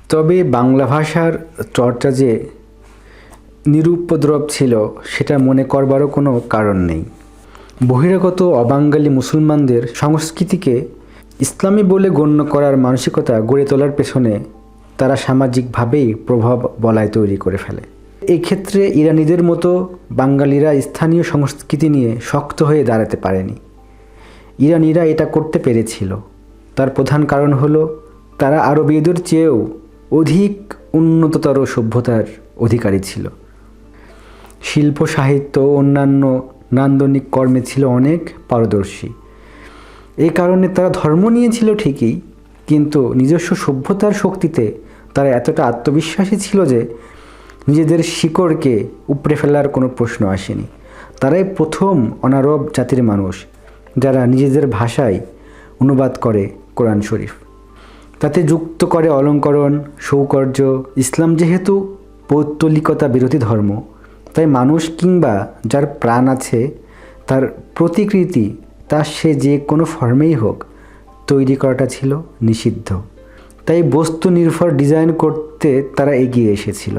তবে বাংলা ভাষার চর্চা যে নিরুপদ্রব ছিল সেটা মনে করবারও কোনো কারণ নেই। বহিরাগত অবাঙালি মুসলমানদের সংস্কৃতিকে ইসলামী বলে গণ্য করার মানসিকতা গড়ে তোলার পেছনে তারা সামাজিকভাবেই প্রভাব বলয় তৈরি করে ফেলে। এই ক্ষেত্রে ইরানিদের মতো বাঙালিরা স্থানীয় সংস্কৃতি নিয়ে শক্ত হয়ে দাঁড়াতে পারেনি। ইরানিরা এটা করতে পেরেছিল। তার প্রধান কারণ হলো তারা আরবীয়দের চেয়েও অধিক উন্নততর সভ্যতার অধিকারী ছিল। শিল্প, সাহিত্য ও অন্যান্য নান্দনিক কর্মে ছিল অনেক পারদর্শী। এই কারণে তারা ধর্ম নিয়েছিল ঠিকই, কিন্তু নিজস্ব সভ্যতার শক্তিতে তারা এতটা আত্মবিশ্বাসী ছিল যে নিজেদের শিকড়কে উপড়ে ফেলার কোনো প্রশ্ন আসেনি। তারাই প্রথম অনারব জাতির মানুষ যারা নিজেদের ভাষায় অনুবাদ করে কোরআন শরীফ, তাতে যুক্ত করে অলঙ্করণ, সৌকর্য। ইসলাম যেহেতু পৌত্তলিকতা বিরোধী ধর্ম, তাই মানুষ কিংবা যার প্রাণ আছে তার প্রতিকৃতি, তা সে যে কোনো ফর্মেই হোক, তৈরি করাটা ছিল নিষিদ্ধ। তাই বস্তু নির্ভর ডিজাইন করতে তারা এগিয়ে এসেছিল।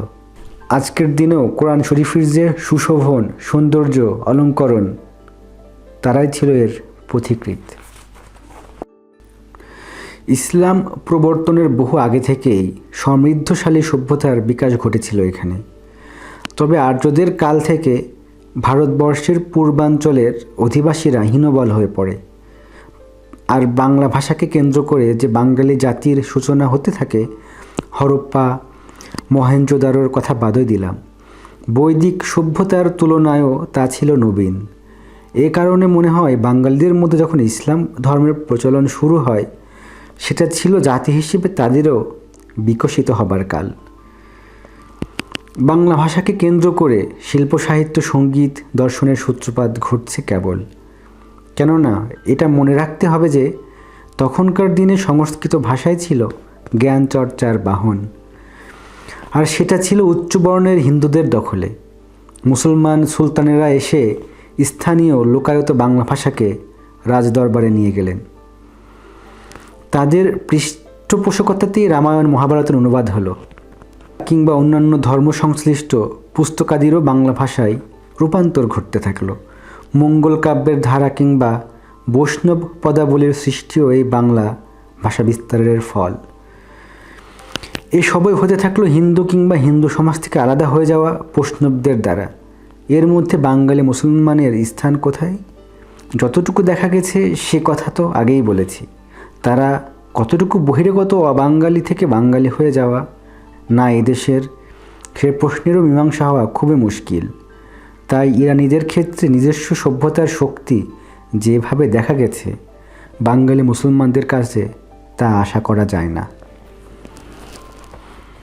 আজকের দিনেও কোরআন শরীফের যে সুশোভন, সৌন্দর্য, অলঙ্করণ, তারাই ছিল এর পথিকৃৎ। ইসলাম প্রবর্তনের বহু আগে থেকেই সমৃদ্ধশালী সভ্যতার বিকাশ ঘটেছিল এখানে। তবে আর্যদের কাল থেকে ভারতবর্ষের পূর্বাঞ্চলের অধিবাসীরা হীনবল হয়ে পড়ে। আর বাংলা ভাষাকে কেন্দ্র করে যে বাঙালি জাতির সূচনা হতে থাকে, হরপ্পা, মহেঞ্জোদারোর কথা বাদই দিলাম, বৈদিক সভ্যতার তুলনায়ও তা ছিল নবীন। এ কারণে মনে হয় বাঙালিদের মধ্যে যখন ইসলাম ধর্মের প্রচলন শুরু হয়, সেটা ছিল জাতি হিসেবে তাদেরও বিকশিত হবার কাল। বাংলা ভাষাকে কেন্দ্র করে শিল্প, সাহিত্য, সঙ্গীত, দর্শনের সূত্রপাত ঘটছে কেবল। কেননা এটা মনে রাখতে হবে যে তখনকার দিনে সংস্কৃত ভাষাই ছিল জ্ঞান চর্চার বাহন, আর সেটা ছিল উচ্চবর্ণের হিন্দুদের দখলে। মুসলমান সুলতানেরা এসে স্থানীয় লোকায়ত বাংলা ভাষাকে রাজদরবারে নিয়ে গেলেন। তাদের পৃষ্ঠপোষকতাতেই রামায়ণ, মহাভারতের অনুবাদ হলো, কিংবা অন্যান্য ধর্ম সংশ্লিষ্ট পুস্তকাদিরও বাংলা ভাষায় রূপান্তর ঘটতে থাকলো। মঙ্গল কাব্যের ধারা কিংবা বৈষ্ণব পদাবলীর সৃষ্টিও এই বাংলা ভাষা বিস্তারের ফল। এই সবই হতে থাকলো হিন্দু কিংবা হিন্দু সমাজ থেকে আলাদা হয়ে যাওয়া বৈষ্ণবদের দ্বারা। এর মধ্যে বাঙালি মুসলমানের স্থান কোথায়? যতটুকু দেখা গেছে সে কথা তো আগেই বলেছি। তারা কতটুকু বহিরাগত অবাঙালি থেকে বাঙালি হয়ে যাওয়া না এদেশের, সে প্রশ্নেরও মীমাংসা হওয়া খুবই মুশকিল। তাই ইরানিদের ক্ষেত্রে নিজস্ব সভ্যতার শক্তি যেভাবে দেখা গেছে, বাঙালি মুসলমানদের কাছে তা আশা করা যায় না।